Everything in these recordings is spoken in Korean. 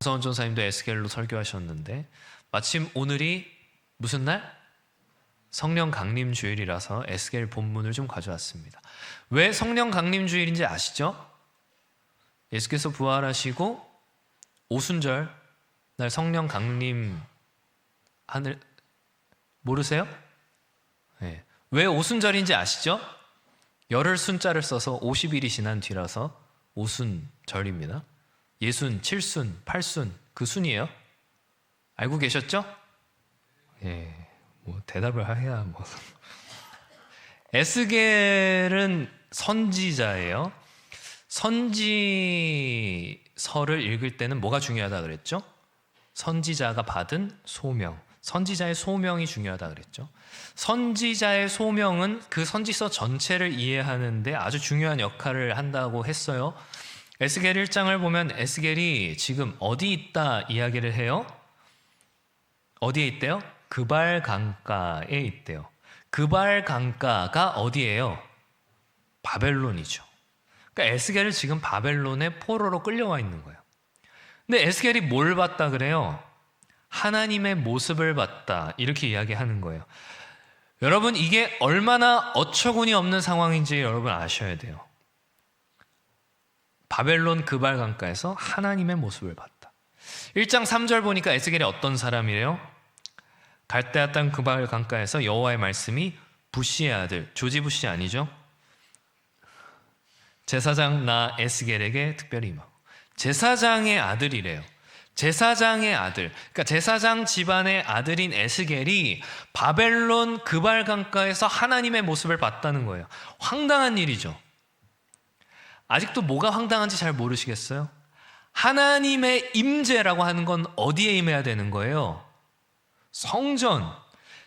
장서원 전사님도 에스겔로 설교하셨는데 마침 오늘이 무슨 날? 성령 강림 주일이라서 에스겔 본문을 좀 가져왔습니다. 왜 성령 강림 주일인지 아시죠? 예수께서 부활하시고 오순절 날 성령 강림 하늘 모르세요? 네. 왜 오순절인지 아시죠? 열흘 순자를 써서 50일이 지난 뒤라서 오순절입니다. 예순, 칠순, 팔순 그 순이에요. 알고 계셨죠? 예, 뭐 대답을 해야 뭐. 에스겔은 선지자예요. 선지서를 읽을 때는 뭐가 중요하다 그랬죠? 선지자가 받은 소명, 선지자의 소명이 중요하다 그랬죠. 선지자의 소명은 그 선지서 전체를 이해하는데 아주 중요한 역할을 한다고 했어요. 에스겔 1장을 보면 에스겔이 지금 어디 있다 이야기를 해요. 어디에 있대요? 그발 강가에 있대요. 그발 강가가 어디예요? 바벨론이죠. 그러니까 에스겔은 지금 바벨론의 포로로 끌려와 있는 거예요. 근데 에스겔이 뭘 봤다 그래요? 하나님의 모습을 봤다 이렇게 이야기하는 거예요. 여러분 이게 얼마나 어처구니 없는 상황인지 여러분 아셔야 돼요. 바벨론 그발 강가에서 하나님의 모습을 봤다. 1장 3절 보니까 에스겔이 어떤 사람이래요? 갈대아 땅 그발 강가에서 여호와의 말씀이 부시의 아들, 조지 부시 아니죠? 제사장 나 에스겔에게 특별히 임하고. 제사장의 아들이래요. 제사장의 아들, 그러니까 제사장 집안의 아들인 에스겔이 바벨론 그발 강가에서 하나님의 모습을 봤다는 거예요. 황당한 일이죠. 아직도 뭐가 황당한지 잘 모르시겠어요? 하나님의 임재라고 하는 건 어디에 임해야 되는 거예요? 성전.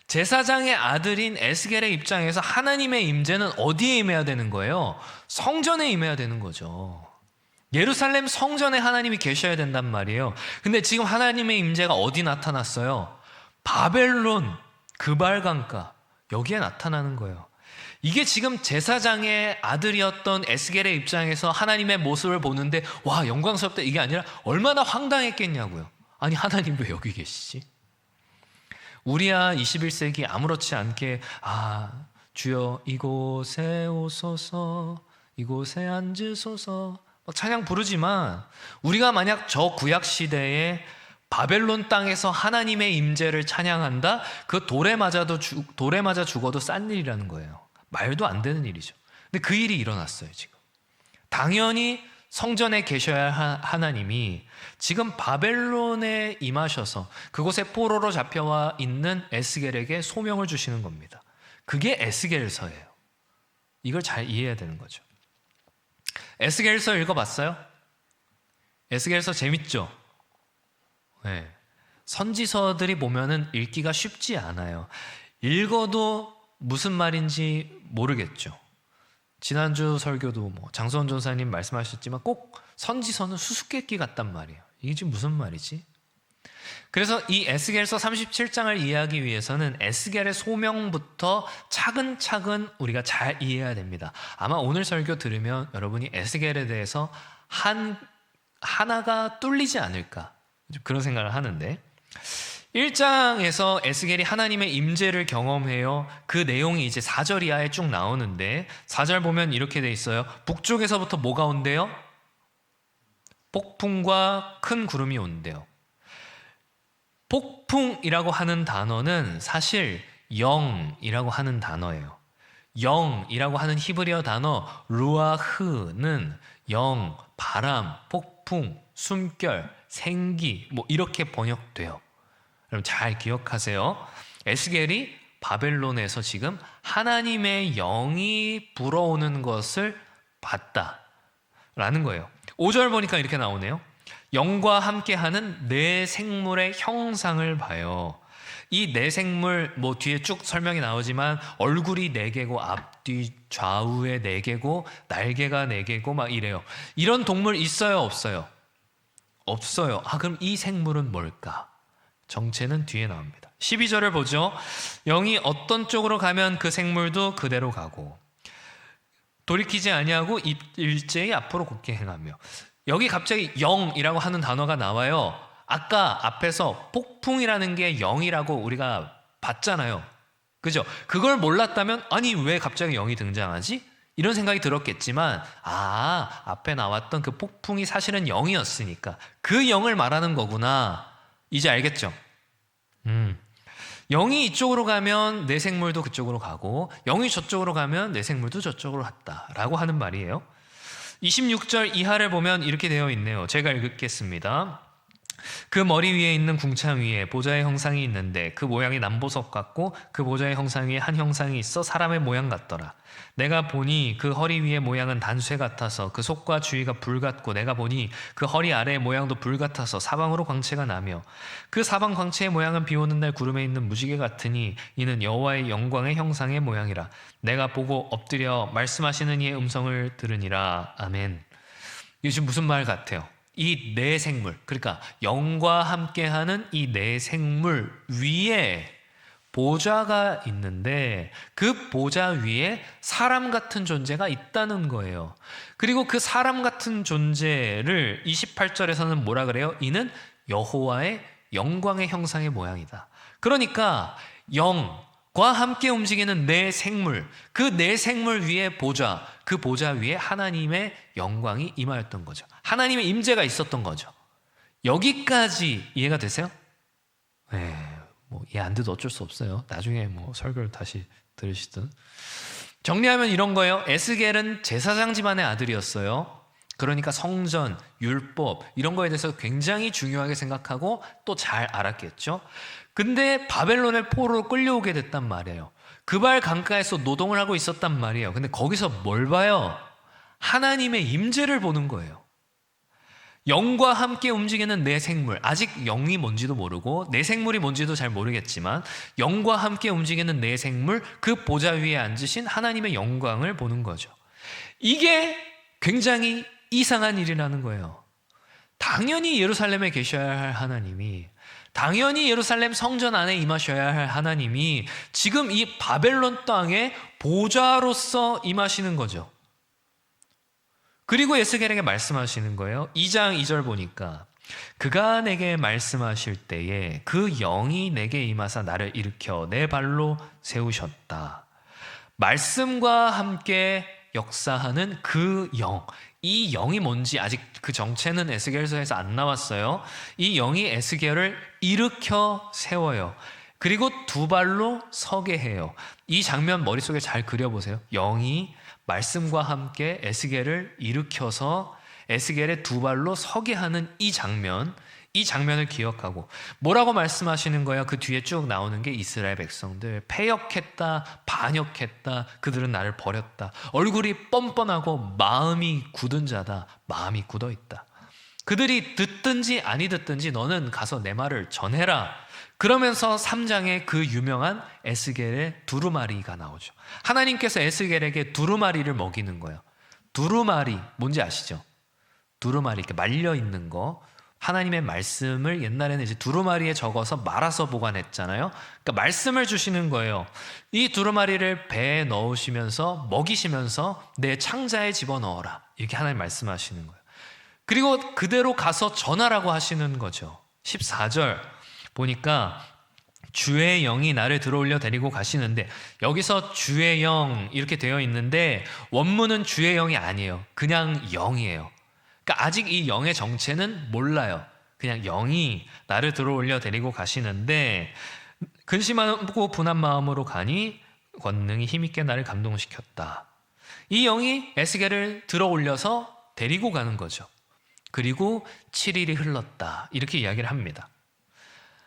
제사장의 아들인 에스겔의 입장에서 하나님의 임재는 어디에 임해야 되는 거예요? 성전에 임해야 되는 거죠. 예루살렘 성전에 하나님이 계셔야 된단 말이에요. 근데 지금 하나님의 임재가 어디 나타났어요? 바벨론 그발 강가 여기에 나타나는 거예요. 이게 지금 제사장의 아들이었던 에스겔의 입장에서 하나님의 모습을 보는데 와 영광스럽다 이게 아니라 얼마나 황당했겠냐고요. 아니 하나님 왜 여기 계시지? 우리야 21세기 아무렇지 않게 주여 이곳에 오소서 이곳에 앉으소서 찬양 부르지만 우리가 만약 저 구약 시대에 바벨론 땅에서 하나님의 임재를 찬양한다? 그 돌에 맞아 죽어도 싼 일이라는 거예요. 말도 안 되는 일이죠. 근데 그 일이 일어났어요 지금. 당연히 성전에 계셔야 할 하나님이 지금 바벨론에 임하셔서 그곳에 포로로 잡혀와 있는 에스겔에게 소명을 주시는 겁니다. 그게 에스겔서예요. 이걸 잘 이해해야 되는 거죠. 에스겔서 읽어봤어요? 에스겔서 재밌죠? 네. 선지서들이 보면은 읽기가 쉽지 않아요. 읽어도 무슨 말인지 모르겠죠. 지난주 설교도 장서원 전사님 말씀하셨지만 꼭 선지서는 수수께끼 같단 말이에요. 이게 지금 무슨 말이지? 그래서 이 에스겔서 37장을 이해하기 위해서는 에스겔의 소명부터 차근차근 우리가 잘 이해해야 됩니다. 아마 오늘 설교 들으면 여러분이 에스겔에 대해서 하나가 뚫리지 않을까 그런 생각을 하는데 1장에서 에스겔이 하나님의 임재를 경험해요. 그 내용이 이제 4절 이하에 쭉 나오는데 4절 보면 이렇게 돼 있어요. 북쪽에서부터 뭐가 온대요? 폭풍과 큰 구름이 온대요. 폭풍이라고 하는 단어는 사실 영이라고 하는 단어예요. 영이라고 하는 히브리어 단어 루아흐는 영, 바람, 폭풍, 숨결, 생기 이렇게 번역돼요. 여러분 잘 기억하세요. 에스겔이 바벨론에서 지금 하나님의 영이 불어오는 것을 봤다라는 거예요. 5절 보니까 이렇게 나오네요. 영과 함께하는 네 생물의 형상을 봐요. 이 네 생물 뒤에 쭉 설명이 나오지만 얼굴이 4개고 앞뒤 좌우에 4개고 날개가 4개고 막 이래요. 이런 동물 있어요 없어요? 없어요. 그럼 이 생물은 뭘까? 정체는 뒤에 나옵니다. 12절을 보죠. 영이 어떤 쪽으로 가면 그 생물도 그대로 가고 돌이키지 아니하고 일제히 앞으로 곧게 행하며. 여기 갑자기 영이라고 하는 단어가 나와요. 아까 앞에서 폭풍이라는 게 영이라고 우리가 봤잖아요. 그죠? 그걸 몰랐다면 아니 왜 갑자기 영이 등장하지? 이런 생각이 들었겠지만 앞에 나왔던 그 폭풍이 사실은 영이었으니까 그 영을 말하는 거구나. 이제 알겠죠? 영이 이쪽으로 가면 내 생물도 그쪽으로 가고 영이 저쪽으로 가면 내 생물도 저쪽으로 갔다라고 하는 말이에요. 26절 이하를 보면 이렇게 되어 있네요. 제가 읽겠습니다. 그 머리 위에 있는 궁창 위에 보좌의 형상이 있는데 그 모양이 남보석 같고 그 보좌의 형상 위에 한 형상이 있어 사람의 모양 같더라. 내가 보니 그 허리 위의 모양은 단쇠 같아서 그 속과 주위가 불 같고 내가 보니 그 허리 아래의 모양도 불 같아서 사방으로 광채가 나며 그 사방 광채의 모양은 비 오는 날 구름에 있는 무지개 같으니 이는 여호와의 영광의 형상의 모양이라. 내가 보고 엎드려 말씀하시는 이의 음성을 들으니라. 아멘. 이게 지금 무슨 말 같아요? 이 내 생물, 그러니까 영과 함께하는 이 내 생물 위에 보좌가 있는데 그 보좌 위에 사람 같은 존재가 있다는 거예요. 그리고 그 사람 같은 존재를 28절에서는 뭐라 그래요? 이는 여호와의 영광의 형상의 모양이다. 그러니까 영과 함께 움직이는 내 생물, 그 내 생물 위에 보좌, 그 보좌 위에 하나님의 영광이 임하였던 거죠. 하나님의 임재가 있었던 거죠. 여기까지 이해가 되세요? 네, 뭐 이해 안 돼도 어쩔 수 없어요. 나중에 뭐 설교를 다시 들으시든. 정리하면 이런 거예요. 에스겔은 제사장 집안의 아들이었어요. 그러니까 성전, 율법 이런 거에 대해서 굉장히 중요하게 생각하고 또 잘 알았겠죠. 근데 바벨론의 포로로 끌려오게 됐단 말이에요. 그발 강가에서 노동을 하고 있었단 말이에요. 근데 거기서 뭘 봐요? 하나님의 임재를 보는 거예요. 영과 함께 움직이는 내 생물, 아직 영이 뭔지도 모르고 내 생물이 뭔지도 잘 모르겠지만 영과 함께 움직이는 내 생물, 그 보좌 위에 앉으신 하나님의 영광을 보는 거죠. 이게 굉장히 이상한 일이라는 거예요. 당연히 예루살렘에 계셔야 할 하나님이, 당연히 예루살렘 성전 안에 임하셔야 할 하나님이 지금 이 바벨론 땅에 보좌로서 임하시는 거죠. 그리고 에스겔에게 말씀하시는 거예요. 2장 2절 보니까 그가 내게 말씀하실 때에 그 영이 내게 임하사 나를 일으켜 내 발로 세우셨다. 말씀과 함께 역사하는 그 영, 이 영이 뭔지 아직 그 정체는 에스겔서에서 안 나왔어요. 이 영이 에스겔을 일으켜 세워요. 그리고 두 발로 서게 해요. 이 장면 머릿속에 잘 그려보세요. 영이 말씀과 함께 에스겔을 일으켜서 에스겔의 두 발로 서게 하는 이 장면을 기억하고 뭐라고 말씀하시는 거야? 그 뒤에 쭉 나오는 게 이스라엘 백성들 패역했다, 반역했다, 그들은 나를 버렸다, 얼굴이 뻔뻔하고 마음이 굳은 자다, 마음이 굳어 있다. 그들이 듣든지 아니 듣든지 너는 가서 내 말을 전해라. 그러면서 3장에 그 유명한 에스겔의 두루마리가 나오죠. 하나님께서 에스겔에게 두루마리를 먹이는 거예요. 두루마리 뭔지 아시죠? 두루마리 이렇게 말려 있는 거. 하나님의 말씀을 옛날에는 이제 두루마리에 적어서 말아서 보관했잖아요. 그러니까 말씀을 주시는 거예요. 이 두루마리를 배에 넣으시면서 먹이시면서 내 창자에 집어넣어라. 이렇게 하나님 말씀하시는 거예요. 그리고 그대로 가서 전하라고 하시는 거죠. 14절 보니까 주의 영이 나를 들어올려 데리고 가시는데, 여기서 주의 영 이렇게 되어 있는데 원문은 주의 영이 아니에요. 그냥 영이에요. 그러니까 아직 이 영의 정체는 몰라요. 그냥 영이 나를 들어올려 데리고 가시는데 근심하고 분한 마음으로 가니 권능이 힘있게 나를 감동시켰다. 이 영이 에스겔을 들어올려서 데리고 가는 거죠. 그리고 7일이 흘렀다. 이렇게 이야기를 합니다.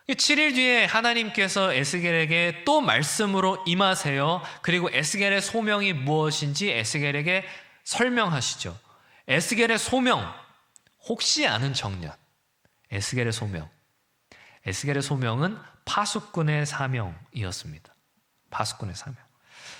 7일 뒤에 하나님께서 에스겔에게 또 말씀으로 임하세요. 그리고 에스겔의 소명이 무엇인지 에스겔에게 설명하시죠. 에스겔의 소명, 혹시 아는 청년. 에스겔의 소명. 에스겔의 소명은 파수꾼의 사명이었습니다. 파수꾼의 사명.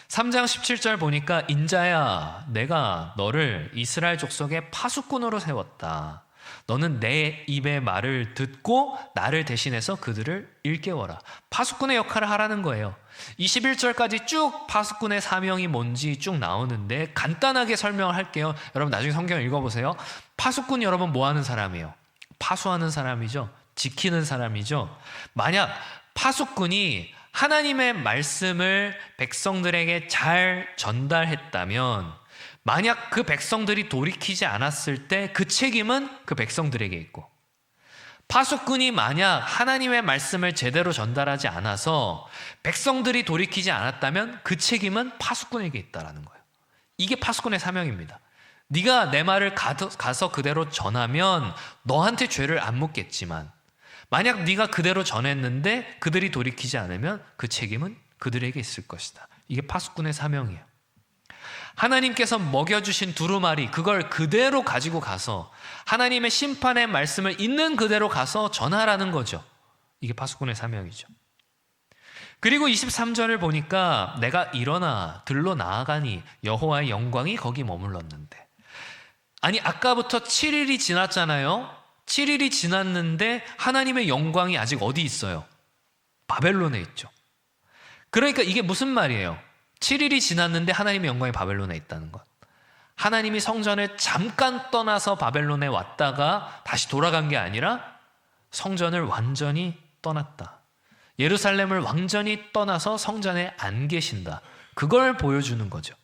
3장 17절 보니까 인자야, 내가 너를 이스라엘 족속의 파수꾼으로 세웠다. 너는 내 입의 말을 듣고 나를 대신해서 그들을 일깨워라. 파수꾼의 역할을 하라는 거예요. 21절까지 쭉 파수꾼의 사명이 뭔지 쭉 나오는데 간단하게 설명을 할게요. 여러분 나중에 성경 읽어보세요. 파수꾼 여러분 뭐 하는 사람이에요? 파수하는 사람이죠. 지키는 사람이죠. 만약 파수꾼이 하나님의 말씀을 백성들에게 잘 전달했다면, 만약 그 백성들이 돌이키지 않았을 때 그 책임은 그 백성들에게 있고, 파수꾼이 만약 하나님의 말씀을 제대로 전달하지 않아서 백성들이 돌이키지 않았다면 그 책임은 파수꾼에게 있다라는 거예요. 이게 파수꾼의 사명입니다. 네가 내 말을 가서 그대로 전하면 너한테 죄를 안 묻겠지만, 만약 네가 그대로 전했는데 그들이 돌이키지 않으면 그 책임은 그들에게 있을 것이다. 이게 파수꾼의 사명이에요. 하나님께서 먹여주신 두루마리, 그걸 그대로 가지고 가서 하나님의 심판의 말씀을 있는 그대로 가서 전하라는 거죠. 이게 파수꾼의 사명이죠. 그리고 23절을 보니까 내가 일어나 들로 나아가니 여호와의 영광이 거기 머물렀는데, 아니 아까부터 7일이 지났잖아요. 7일이 지났는데 하나님의 영광이 아직 어디 있어요? 바벨론에 있죠. 그러니까 이게 무슨 말이에요? 7일이 지났는데 하나님의 영광이 바벨론에 있다는 것. 하나님이 성전을 잠깐 떠나서 바벨론에 왔다가 다시 돌아간 게 아니라 성전을 완전히 떠났다. 예루살렘을 완전히 떠나서 성전에 안 계신다. 그걸 보여주는 거죠.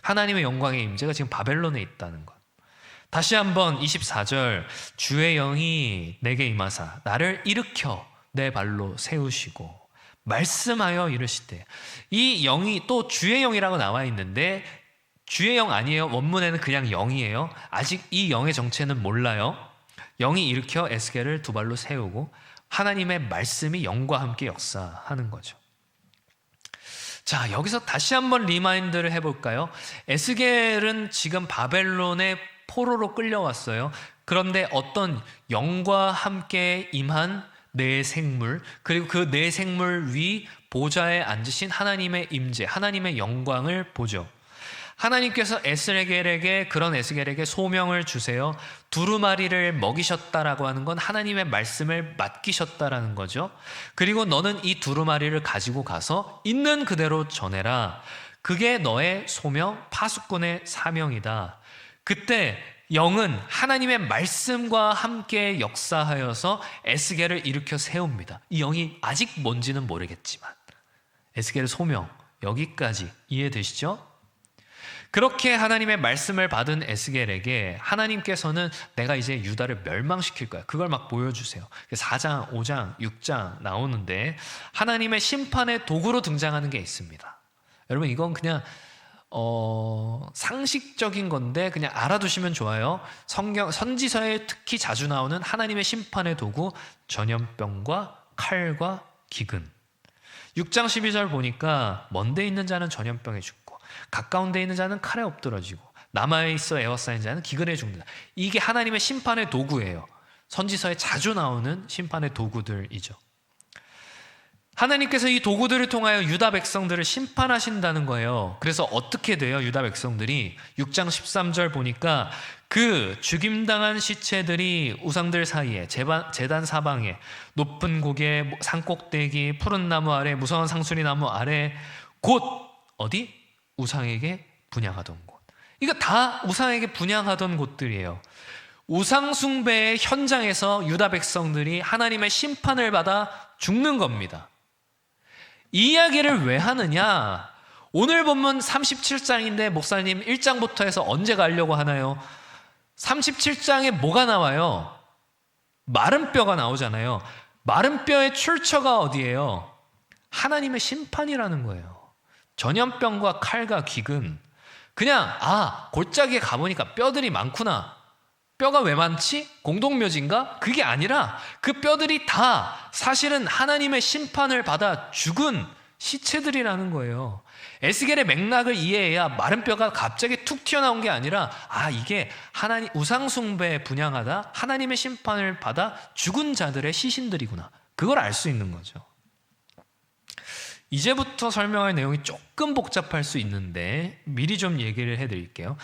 하나님의 영광의 임재가 지금 바벨론에 있다는 것. 다시 한번 24절, 주의 영이 내게 임하사 나를 일으켜 내 발로 세우시고 말씀하여 이르시되, 이 영이 또 주의 영이라고 나와 있는데 주의 영 아니에요. 원문에는 그냥 영이에요. 아직 이 영의 정체는 몰라요. 영이 일으켜 에스겔을 두 발로 세우고 하나님의 말씀이 영과 함께 역사하는 거죠. 자, 여기서 다시 한번 리마인드를 해볼까요? 에스겔은 지금 바벨론의 포로로 끌려왔어요. 그런데 어떤 영과 함께 임한 내 생물, 그리고 그 내 생물 위 보좌에 앉으신 하나님의 임재, 하나님의 영광을 보죠. 하나님께서 에스겔에게, 그런 에스겔에게 소명을 주세요. 두루마리를 먹이셨다라고 하는 건 하나님의 말씀을 맡기셨다라는 거죠. 그리고 너는 이 두루마리를 가지고 가서 있는 그대로 전해라. 그게 너의 소명, 파수꾼의 사명이다. 그때 영은 하나님의 말씀과 함께 역사하여서 에스겔을 일으켜 세웁니다. 이 영이 아직 뭔지는 모르겠지만 에스겔의 소명, 여기까지 이해되시죠? 그렇게 하나님의 말씀을 받은 에스겔에게 하나님께서는 내가 이제 유다를 멸망시킬 거야. 그걸 막 보여주세요. 4장, 5장, 6장 나오는데 하나님의 심판의 도구로 등장하는 게 있습니다. 여러분 이건 그냥 상식적인 건데 그냥 알아두시면 좋아요. 선지서에 특히 자주 나오는 하나님의 심판의 도구, 전염병과 칼과 기근. 6장 12절 보니까 먼데 있는 자는 전염병에 죽고 가까운 데 있는 자는 칼에 엎드러지고 남아있어 에워싸인 자는 기근에 죽는다. 이게 하나님의 심판의 도구예요. 선지서에 자주 나오는 심판의 도구들이죠. 하나님께서 이 도구들을 통하여 유다 백성들을 심판하신다는 거예요. 그래서 어떻게 돼요? 유다 백성들이 6장 13절 보니까 그 죽임당한 시체들이 우상들 사이에, 제단 사방에, 높은 고개, 산꼭대기, 푸른 나무 아래, 무성한 상수리 나무 아래, 곧 어디? 우상에게 분향하던 곳. 이거 다 우상에게 분향하던 곳들이에요. 우상 숭배의 현장에서 유다 백성들이 하나님의 심판을 받아 죽는 겁니다. 이 이야기를 왜 하느냐? 오늘 본문 37장인데 목사님 1장부터 해서 언제 가려고 하나요? 37장에 뭐가 나와요? 마른 뼈가 나오잖아요. 마른 뼈의 출처가 어디예요? 하나님의 심판이라는 거예요. 전염병과 칼과 기근. 그냥 골짜기에 가보니까 뼈들이 많구나. 뼈가 왜 많지? 공동묘지인가? 그게 아니라 그 뼈들이 다 사실은 하나님의 심판을 받아 죽은 시체들이라는 거예요. 에스겔의 맥락을 이해해야 마른 뼈가 갑자기 툭 튀어나온 게 아니라 이게 하나님 우상 숭배에 분향하다 하나님의 심판을 받아 죽은 자들의 시신들이구나. 그걸 알 수 있는 거죠. 이제부터 설명할 내용이 조금 복잡할 수 있는데 미리 좀 얘기를 해드릴게요.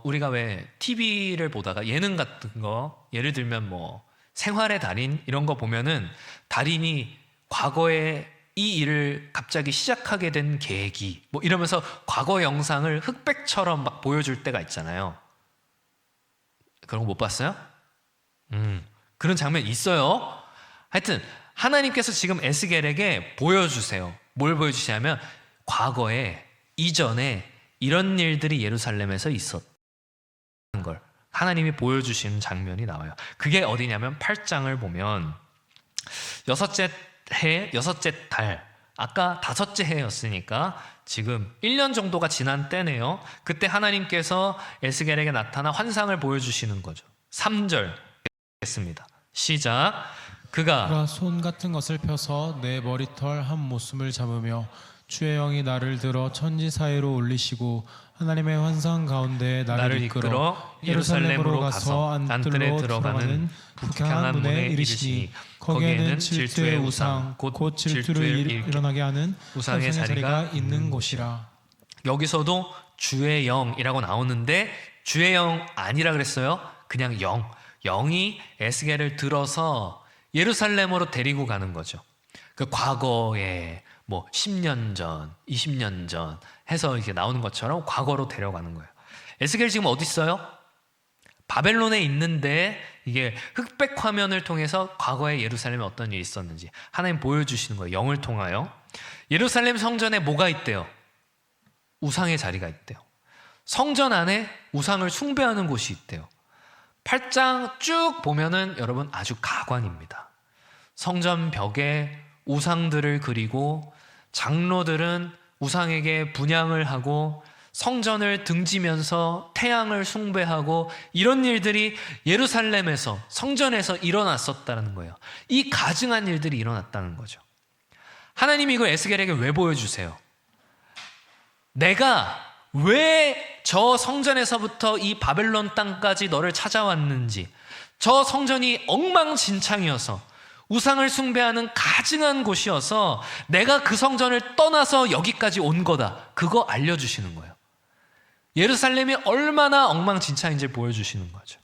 우리가 왜 TV를 보다가 예능 같은 거, 예를 들면 뭐 생활의 달인 이런 거 보면은 달인이 과거에 이 일을 갑자기 시작하게 된 계기 뭐 이러면서 과거 영상을 흑백처럼 막 보여줄 때가 있잖아요. 그런 거 못 봤어요? 그런 장면 있어요. 하여튼 하나님께서 지금 에스겔에게 보여주세요. 뭘 보여주시냐면 과거에 이전에 이런 일들이 예루살렘에서 있었다는 걸 하나님이 보여주시는 장면이 나와요. 그게 어디냐면 8장을 보면 여섯째 해, 여섯째 달, 아까 다섯째 해였으니까 지금 1년 정도가 지난 때네요. 그때 하나님께서 에스겔에게 나타나 환상을 보여주시는 거죠. 3절 했습니다. 시작. 그가 손 같은 것을 펴서 내 머리털 한 모숨을 잡으며 주의 영이 나를 들어 천지 사이로 올리시고 하나님의 환상 가운데 나를 이끌어 예루살렘으로 가서 안뜰로 들어가는 북향한 문에 이르시니 거기에는 질투의 우상 곧 질투를 일어나게 하는 우상의 자리가 있는 곳이라. 여기서도 주의 영이라고 나오는데 주의 영 아니라 그랬어요. 그냥 영이 에스겔을 들어서 예루살렘으로 데리고 가는 거죠. 그 과거에 뭐 10년 전, 20년 전 해서 이렇게 나오는 것처럼 과거로 데려가는 거예요. 에스겔 지금 어디 있어요? 바벨론에 있는데 이게 흑백 화면을 통해서 과거에 예루살렘에 어떤 일이 있었는지 하나님 보여주시는 거예요. 영을 통하여. 예루살렘 성전에 뭐가 있대요? 우상의 자리가 있대요. 성전 안에 우상을 숭배하는 곳이 있대요. 8장 쭉 보면은 여러분 아주 가관입니다. 성전 벽에 우상들을 그리고 장로들은 우상에게 분향을 하고 성전을 등지면서 태양을 숭배하고 이런 일들이 예루살렘에서 성전에서 일어났었다는 거예요. 이 가증한 일들이 일어났다는 거죠. 하나님이 이걸 에스겔에게 왜 보여주세요? 내가 왜 저 성전에서부터 이 바벨론 땅까지 너를 찾아왔는지, 저 성전이 엉망진창이어서 우상을 숭배하는 가증한 곳이어서 내가 그 성전을 떠나서 여기까지 온 거다. 그거 알려주시는 거예요. 예루살렘이 얼마나 엉망진창인지를 보여주시는 거죠.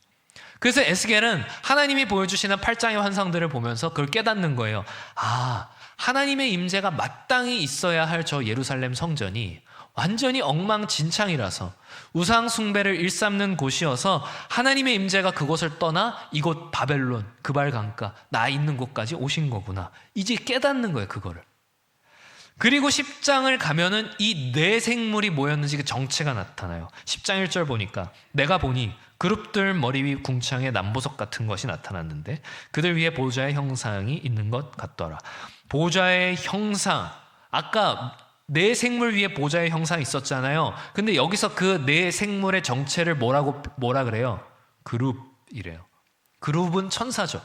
그래서 에스겔은 하나님이 보여주시는 8장의 환상들을 보면서 그걸 깨닫는 거예요. 아, 하나님의 임재가 마땅히 있어야 할 저 예루살렘 성전이 완전히 엉망진창이라서 우상 숭배를 일삼는 곳이어서 하나님의 임재가 그곳을 떠나 이곳 바벨론 그발 강가 나 있는 곳까지 오신 거구나. 이제 깨닫는 거예요, 그거를. 그리고 10장을 가면은 이 네 생물이 뭐였는지 그 정체가 나타나요. 10장 1절 보니까 내가 보니 그룹들 머리 위 궁창에 남보석 같은 것이 나타났는데 그들 위에 보좌의 형상이 있는 것 같더라. 보좌의 형상, 아까 네 생물 위에 보좌의 형상이 있었잖아요. 근데 여기서 그 네 생물의 정체를 뭐라 그래요? 그룹이래요. 그룹은 천사죠.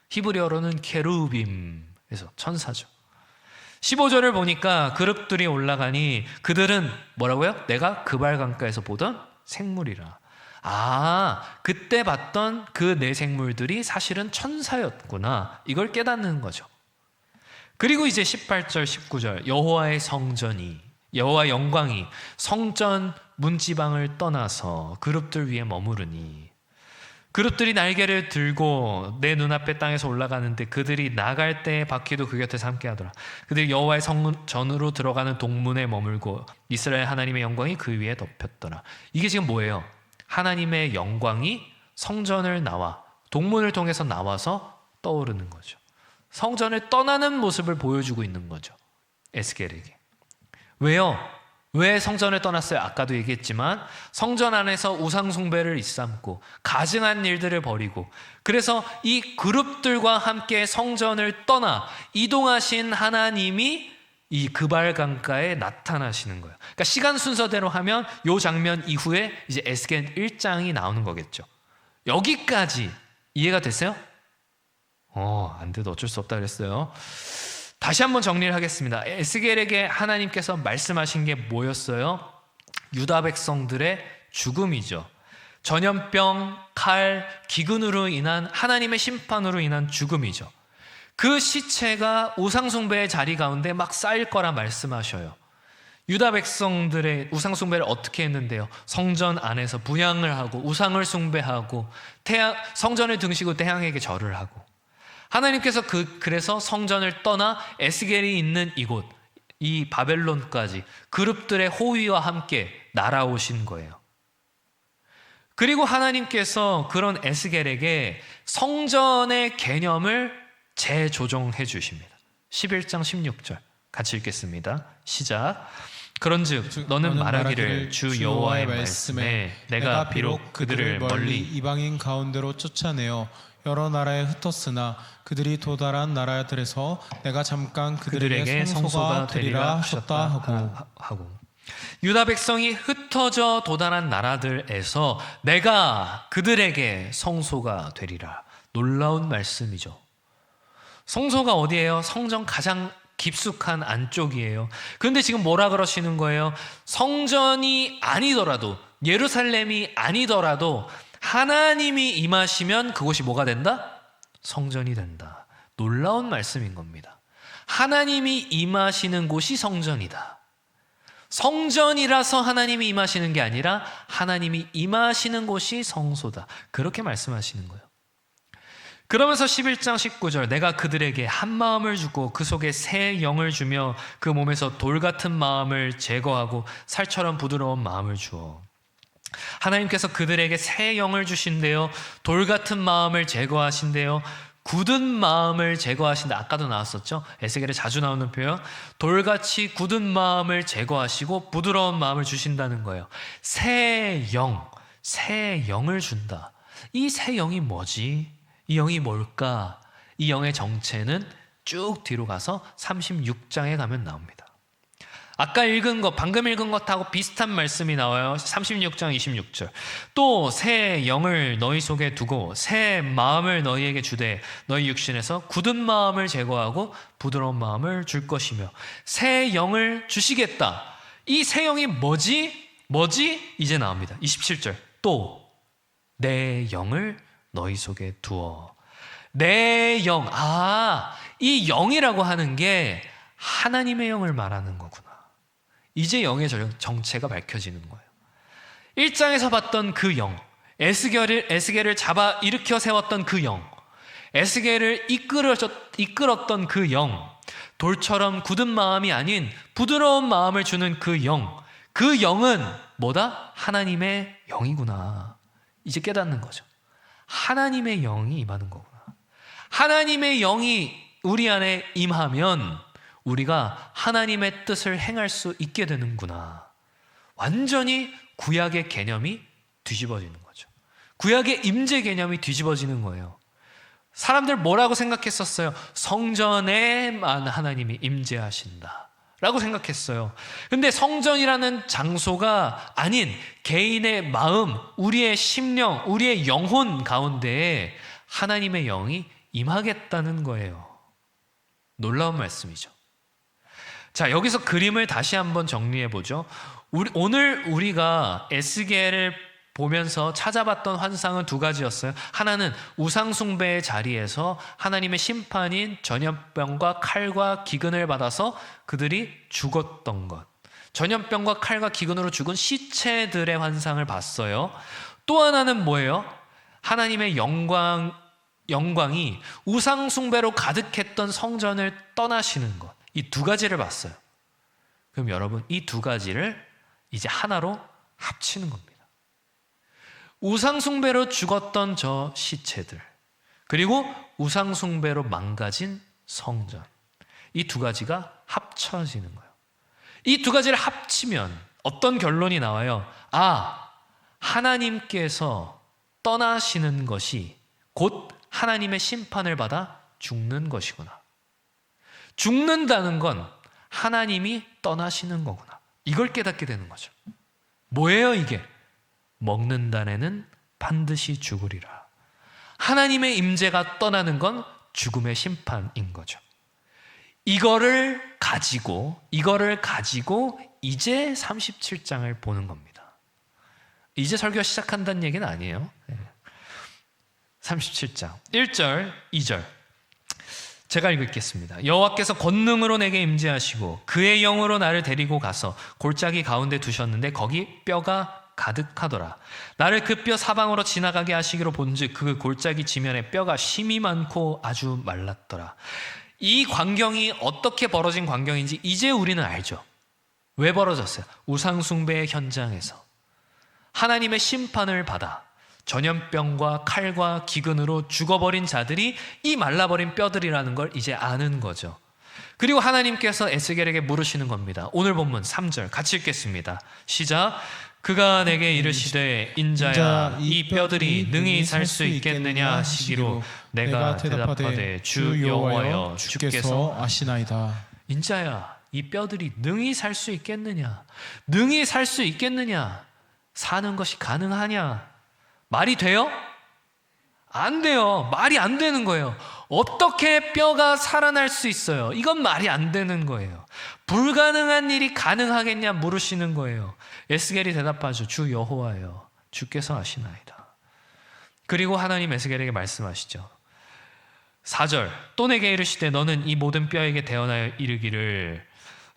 히브리어로는 케루빔에서 천사죠. 15절을 보니까 그룹들이 올라가니 그들은 뭐라고요? 내가 그발 강가에서 보던 생물이라. 아, 그때 봤던 그 네 생물들이 사실은 천사였구나. 이걸 깨닫는 거죠. 그리고 이제 18절, 19절 여호와의 성전이, 여호와 영광이 성전 문지방을 떠나서 그룹들 위에 머무르니 그룹들이 날개를 들고 내 눈앞에 땅에서 올라가는데 그들이 나갈 때의 바퀴도 그 곁에서 함께하더라. 그들이 여호와의 성전으로 들어가는 동문에 머물고 이스라엘 하나님의 영광이 그 위에 덮였더라. 이게 지금 뭐예요? 하나님의 영광이 성전을 나와 동문을 통해서 나와서 떠오르는 거죠. 성전을 떠나는 모습을 보여주고 있는 거죠, 에스겔에게. 왜요? 왜 성전을 떠났어요? 아까도 얘기했지만 성전 안에서 우상 숭배를 일삼고 가증한 일들을 벌이고 그래서 이 그룹들과 함께 성전을 떠나 이동하신 하나님이 이 그발 강가에 나타나시는 거예요. 그러니까 시간 순서대로 하면 이 장면 이후에 이제 에스겔 1장이 나오는 거겠죠. 여기까지 이해가 됐어요? 안 돼도 어쩔 수 없다 그랬어요. 다시 한번 정리를 하겠습니다. 에스겔에게 하나님께서 말씀하신 게 뭐였어요? 유다 백성들의 죽음이죠. 전염병, 칼, 기근으로 인한 하나님의 심판으로 인한 죽음이죠. 그 시체가 우상숭배의 자리 가운데 막 쌓일 거라 말씀하셔요. 유다 백성들의 우상숭배를 어떻게 했는데요? 성전 안에서 분향을 하고 우상을 숭배하고 성전을 등지고 태양에게 절을 하고 하나님께서 그래서 성전을 떠나 에스겔이 있는 이곳, 이 바벨론까지 그룹들의 호위와 함께 날아오신 거예요. 그리고 하나님께서 그런 에스겔에게 성전의 개념을 재조정해 주십니다. 11장 16절 같이 읽겠습니다. 시작. 그런즉 너는 말하기를 주 여호와의 말씀에 내가 비록 그들을 멀리 이방인 가운데로 쫓아내어 여러 나라에 흩었으나 그들이 도달한 나라들에서 내가 잠깐 그들에게 성소가 되리라 하셨다 하고 유다 백성이 흩어져 도달한 나라들에서 내가 그들에게 성소가 되리라. 놀라운 말씀이죠. 성소가 어디예요? 성전 가장 깊숙한 안쪽이에요. 그런데 지금 뭐라 그러시는 거예요? 성전이 아니더라도, 예루살렘이 아니더라도 하나님이 임하시면 그곳이 뭐가 된다? 성전이 된다. 놀라운 말씀인 겁니다. 하나님이 임하시는 곳이 성전이다. 성전이라서 하나님이 임하시는 게 아니라 하나님이 임하시는 곳이 성소다. 그렇게 말씀하시는 거예요. 그러면서 11장 19절 내가 그들에게 한 마음을 주고 그 속에 새 영을 주며 그 몸에서 돌 같은 마음을 제거하고 살처럼 부드러운 마음을 주어. 하나님께서 그들에게 새 영을 주신대요. 돌 같은 마음을 제거하신대요. 굳은 마음을 제거하신다. 아까도 나왔었죠. 에스겔에 자주 나오는 표현. 돌같이 굳은 마음을 제거하시고 부드러운 마음을 주신다는 거예요. 새 영을 준다. 이 새 영이 뭐지? 이 영이 뭘까? 이 영의 정체는 쭉 뒤로 가서 36장에 가면 나옵니다. 아까 읽은 것, 방금 읽은 것하고 비슷한 말씀이 나와요. 36장 26절. 또 새 영을 너희 속에 두고 새 마음을 너희에게 주되 너희 육신에서 굳은 마음을 제거하고 부드러운 마음을 줄 것이며 새 영을 주시겠다. 이 새 영이 뭐지? 이제 나옵니다. 27절. 또 내 영을 너희 속에 두어. 내 영. 이 영이라고 하는 게 하나님의 영을 말하는 거구나. 이제 영의 정체가 밝혀지는 거예요. 1장에서 봤던 그 영, 에스겔을 잡아 일으켜 세웠던 그 영, 에스겔을 이끌었던 그 영, 돌처럼 굳은 마음이 아닌 부드러운 마음을 주는 그 영, 그 영은 뭐다? 하나님의 영이구나. 이제 깨닫는 거죠. 하나님의 영이 임하는 거구나. 하나님의 영이 우리 안에 임하면 우리가 하나님의 뜻을 행할 수 있게 되는구나. 완전히 구약의 개념이 뒤집어지는 거죠. 구약의 임재 개념이 뒤집어지는 거예요. 사람들 뭐라고 생각했었어요? 성전에만 하나님이 임재하신다 라고 생각했어요. 근데 성전이라는 장소가 아닌 개인의 마음, 우리의 심령, 우리의 영혼 가운데에 하나님의 영이 임하겠다는 거예요. 놀라운 말씀이죠. 자, 여기서 그림을 다시 한번 정리해 보죠. 오늘 우리가 에스겔을 보면서 찾아봤던 환상은 두 가지였어요. 하나는 우상숭배의 자리에서 하나님의 심판인 전염병과 칼과 기근을 받아서 그들이 죽었던 것. 전염병과 칼과 기근으로 죽은 시체들의 환상을 봤어요. 또 하나는 뭐예요? 하나님의 영광이 우상숭배로 가득했던 성전을 떠나시는 것. 이 두 가지를 봤어요. 그럼 여러분, 이 두 가지를 이제 하나로 합치는 겁니다. 우상숭배로 죽었던 저 시체들, 그리고 우상숭배로 망가진 성전, 이 두 가지가 합쳐지는 거예요. 이 두 가지를 합치면 어떤 결론이 나와요? 하나님께서 떠나시는 것이 곧 하나님의 심판을 받아 죽는 것이구나. 죽는다는 건 하나님이 떠나시는 거구나. 이걸 깨닫게 되는 거죠. 뭐예요 이게? 먹는다네는 반드시 죽으리라. 하나님의 임재가 떠나는 건 죽음의 심판인 거죠. 이거를 가지고 이제 37장을 보는 겁니다. 이제 설교 시작한다는 얘기는 아니에요. 37장 1절 2절 제가 읽겠습니다. 여호와께서 권능으로 내게 임재하시고 그의 영으로 나를 데리고 가서 골짜기 가운데 두셨는데 거기 뼈가 가득하더라. 나를 그 뼈 사방으로 지나가게 하시기로 본즉 그 골짜기 지면에 뼈가 심이 많고 아주 말랐더라. 이 광경이 어떻게 벌어진 광경인지 이제 우리는 알죠. 왜 벌어졌어요? 우상숭배의 현장에서 하나님의 심판을 받아 전염병과 칼과 기근으로 죽어버린 자들이 이 말라버린 뼈들이라는 걸 이제 아는 거죠. 그리고 하나님께서 에스겔에게 물으시는 겁니다. 오늘 본문 3절 같이 읽겠습니다. 시작. 그가 내게 이르시되 인자야 이 뼈들이 능히 살 수 있겠느냐 하시기로 내가 대답하되 주 여호와여 주께서 아시나이다. 인자야 이 뼈들이 능히 살 수 있겠느냐? 능히 살 수 있겠느냐? 사는 것이 가능하냐? 말이 돼요? 안 돼요. 말이 안 되는 거예요. 어떻게 뼈가 살아날 수 있어요? 이건 말이 안 되는 거예요. 불가능한 일이 가능하겠냐 물으시는 거예요. 에스겔이 대답하죠. 주 여호와여 주께서 아시나이다. 그리고 하나님 에스겔에게 말씀하시죠. 4절 또 내게 이르시되 너는 이 모든 뼈에게 대언하여 이르기를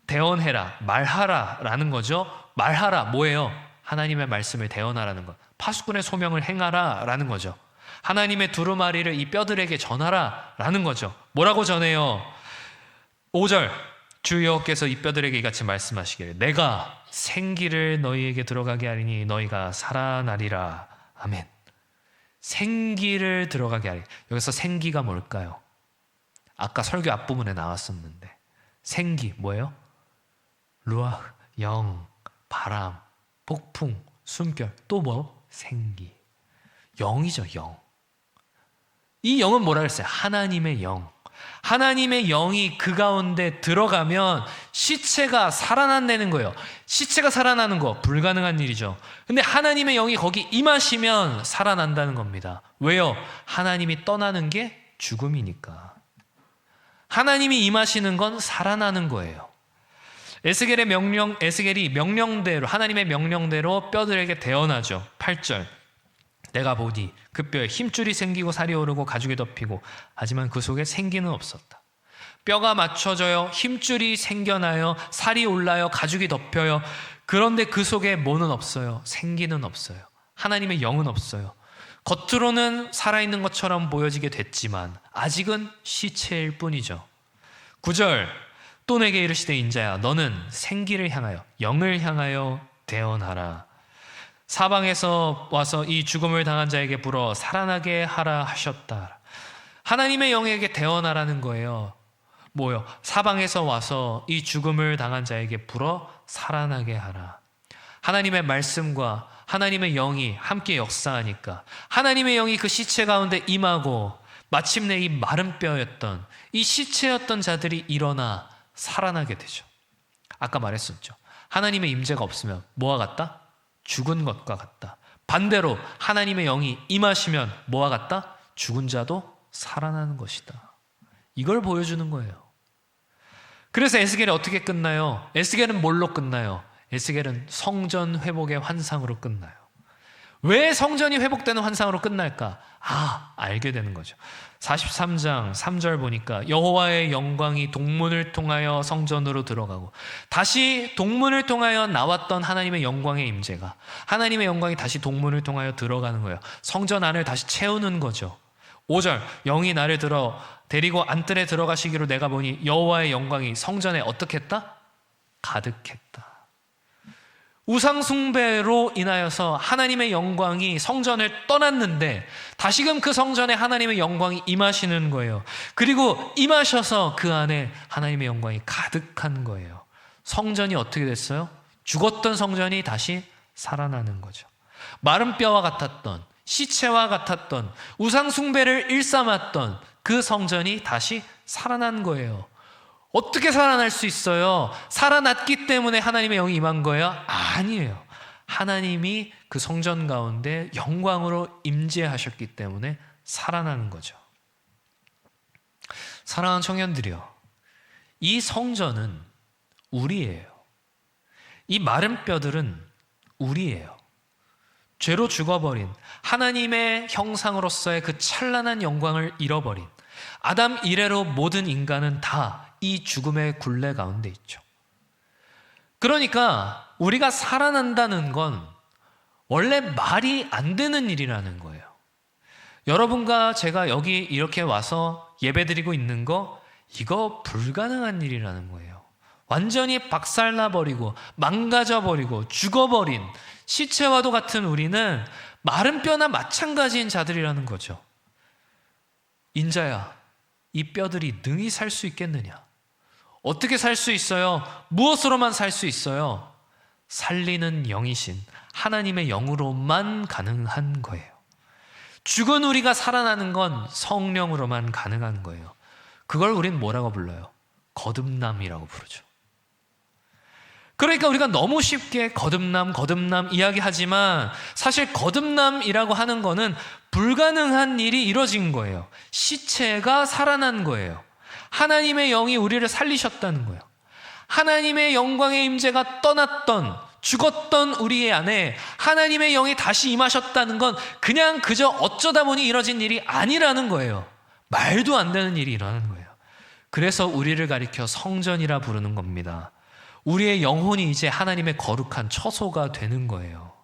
대언해라 말하라 라는 거죠. 말하라 뭐예요? 하나님의 말씀을 대언하라는 것. 파수꾼의 소명을 행하라 라는 거죠. 하나님의 두루마리를 이 뼈들에게 전하라 라는 거죠. 뭐라고 전해요? 5절 주 여호와께서 이 뼈들에게 이같이 말씀하시기를 내가 생기를 너희에게 들어가게 하리니 너희가 살아나리라. 아멘. 생기를 들어가게 하리. 여기서 생기가 뭘까요? 아까 설교 앞부분에 나왔었는데 생기 뭐예요? 루아, 영, 바람, 폭풍, 숨결 또 뭐? 생기. 영이죠 영. 이 영은 뭐라 그랬어요? 하나님의 영. 하나님의 영이 그 가운데 들어가면 시체가 살아난다는 거예요. 시체가 살아나는 거 불가능한 일이죠. 근데 하나님의 영이 거기 임하시면 살아난다는 겁니다. 왜요? 하나님이 떠나는 게 죽음이니까. 하나님이 임하시는 건 살아나는 거예요. 에스겔이 명령대로 하나님의 명령대로 뼈들에게 대언하죠. 8절 내가 보니 그 뼈에 힘줄이 생기고 살이 오르고 가죽이 덮이고 하지만 그 속에 생기는 없었다. 뼈가 맞춰져요. 힘줄이 생겨나요. 살이 올라요. 가죽이 덮여요. 그런데 그 속에 뭐는 없어요. 생기는 없어요. 하나님의 영은 없어요. 겉으로는 살아있는 것처럼 보여지게 됐지만 아직은 시체일 뿐이죠. 9절 또 내게 이르시되 인자야 너는 생기를 향하여 영을 향하여 대언하라. 사방에서 와서 이 죽음을 당한 자에게 불어 살아나게 하라 하셨다. 하나님의 영에게 대언하라는 거예요. 뭐요? 사방에서 와서 이 죽음을 당한 자에게 불어 살아나게 하라. 하나님의 말씀과 하나님의 영이 함께 역사하니까 하나님의 영이 그 시체 가운데 임하고 마침내 이 마른 뼈였던 이 시체였던 자들이 일어나 살아나게 되죠. 아까 말했었죠. 하나님의 임재가 없으면 뭐와 같다? 죽은 것과 같다. 반대로 하나님의 영이 임하시면 뭐와 같다? 죽은 자도 살아나는 것이다. 이걸 보여주는 거예요. 그래서 에스겔이 어떻게 끝나요? 에스겔은 뭘로 끝나요? 에스겔은 성전 회복의 환상으로 끝나요. 왜 성전이 회복되는 환상으로 끝날까? 알게 되는 거죠. 43장 3절 보니까 여호와의 영광이 동문을 통하여 성전으로 들어가고 다시 동문을 통하여 나왔던 하나님의 영광의 임재가 하나님의 영광이 다시 동문을 통하여 들어가는 거예요. 성전 안을 다시 채우는 거죠. 5절 영이 나를 데리고 안뜰에 들어가시기로 내가 보니 여호와의 영광이 성전에 어떻게 했다? 가득했다. 우상 숭배로 인하여서 하나님의 영광이 성전을 떠났는데 다시금 그 성전에 하나님의 영광이 임하시는 거예요. 그리고 임하셔서 그 안에 하나님의 영광이 가득한 거예요. 성전이 어떻게 됐어요? 죽었던 성전이 다시 살아나는 거죠. 마른 뼈와 같았던 시체와 같았던 우상 숭배를 일삼았던 그 성전이 다시 살아난 거예요. 어떻게 살아날 수 있어요? 살아났기 때문에 하나님의 영이 임한 거예요? 아니에요. 하나님이 그 성전 가운데 영광으로 임재하셨기 때문에 살아나는 거죠. 사랑하는 청년들이요, 이 성전은 우리예요. 이 마른 뼈들은 우리예요. 죄로 죽어버린 하나님의 형상으로서의 그 찬란한 영광을 잃어버린 아담 이래로 모든 인간은 다 이 죽음의 굴레 가운데 있죠. 그러니까 우리가 살아난다는 건 원래 말이 안 되는 일이라는 거예요. 여러분과 제가 여기 이렇게 와서 예배드리고 있는 거, 이거 불가능한 일이라는 거예요. 완전히 박살나버리고 망가져버리고 죽어버린 시체와도 같은 우리는 마른 뼈나 마찬가지인 자들이라는 거죠. 인자야, 이 뼈들이 능히 살 수 있겠느냐? 어떻게 살 수 있어요? 무엇으로만 살 수 있어요? 살리는 영이신 하나님의 영으로만 가능한 거예요. 죽은 우리가 살아나는 건 성령으로만 가능한 거예요. 그걸 우린 뭐라고 불러요? 거듭남이라고 부르죠. 그러니까 우리가 너무 쉽게 거듭남 이야기하지만 사실 거듭남이라고 하는 거는 불가능한 일이 이루어진 거예요. 시체가 살아난 거예요. 하나님의 영이 우리를 살리셨다는 거예요. 하나님의 영광의 임재가 떠났던, 죽었던 우리 안에 하나님의 영이 다시 임하셨다는 건 그냥 그저 어쩌다 보니 이뤄진 일이 아니라는 거예요. 말도 안 되는 일이 일어나는 거예요. 그래서 우리를 가리켜 성전이라 부르는 겁니다. 우리의 영혼이 이제 하나님의 거룩한 처소가 되는 거예요.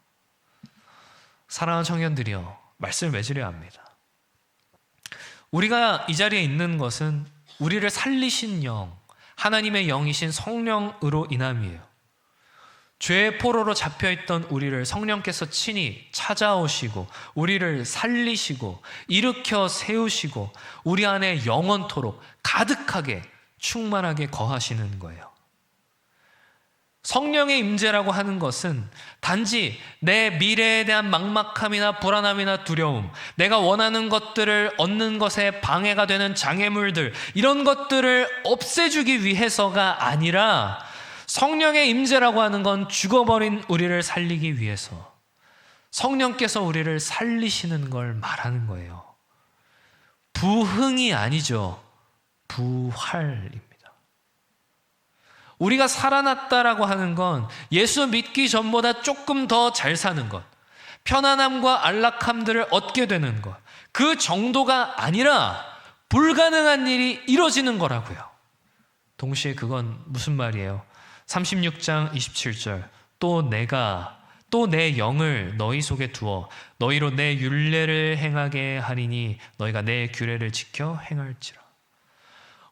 사랑하는 청년들이여, 말씀을 맺으려 합니다. 우리가 이 자리에 있는 것은 우리를 살리신 영, 하나님의 영이신 성령으로 인함이에요. 죄의 포로로 잡혀있던 우리를 성령께서 친히 찾아오시고 우리를 살리시고 일으켜 세우시고 우리 안에 영원토록 가득하게 충만하게 거하시는 거예요. 성령의 임재라고 하는 것은 단지 내 미래에 대한 막막함이나 불안함이나 두려움, 내가 원하는 것들을 얻는 것에 방해가 되는 장애물들, 이런 것들을 없애주기 위해서가 아니라 성령의 임재라고 하는 건 죽어버린 우리를 살리기 위해서 성령께서 우리를 살리시는 걸 말하는 거예요. 부흥이 아니죠. 부활입니다. 우리가 살아났다라고 하는 건 예수 믿기 전보다 조금 더 잘 사는 것, 편안함과 안락함들을 얻게 되는 것, 그 정도가 아니라 불가능한 일이 이루어지는 거라고요. 동시에 그건 무슨 말이에요? 36장 27절, 또 내가 또 내 영을 너희 속에 두어 너희로 내 율례를 행하게 하리니 너희가 내 규례를 지켜 행할지라.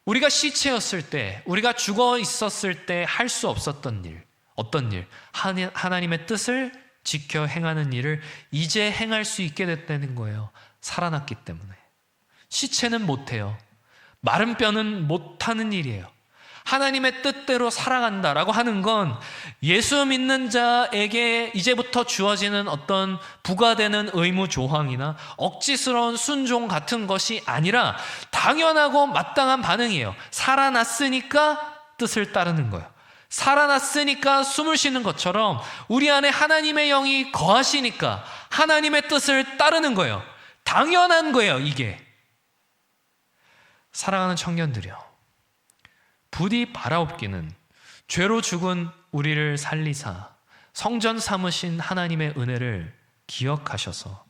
우리가 시체였을 때, 우리가 죽어 있었을 때 할 수 없었던 일, 어떤 일? 하나님의 뜻을 지켜 행하는 일을 이제 행할 수 있게 됐다는 거예요. 살아났기 때문에. 시체는 못해요. 마른 뼈는 못하는 일이에요. 하나님의 뜻대로 살아간다라고 하는 건 예수 믿는 자에게 이제부터 주어지는 어떤 부과되는 의무 조항이나 억지스러운 순종 같은 것이 아니라 당연하고 마땅한 반응이에요. 살아났으니까 뜻을 따르는 거예요. 살아났으니까 숨을 쉬는 것처럼 우리 안에 하나님의 영이 거하시니까 하나님의 뜻을 따르는 거예요. 당연한 거예요, 이게. 사랑하는 청년들이요, 부디 바라옵기는 죄로 죽은 우리를 살리사 성전 삼으신 하나님의 은혜를 기억하셔서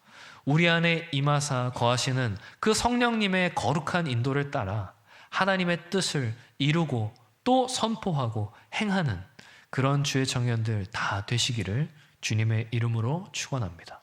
우리 안에 임하사 거하시는 그 성령님의 거룩한 인도를 따라 하나님의 뜻을 이루고 또 선포하고 행하는 그런 주의 청년들 다 되시기를 주님의 이름으로 축원합니다.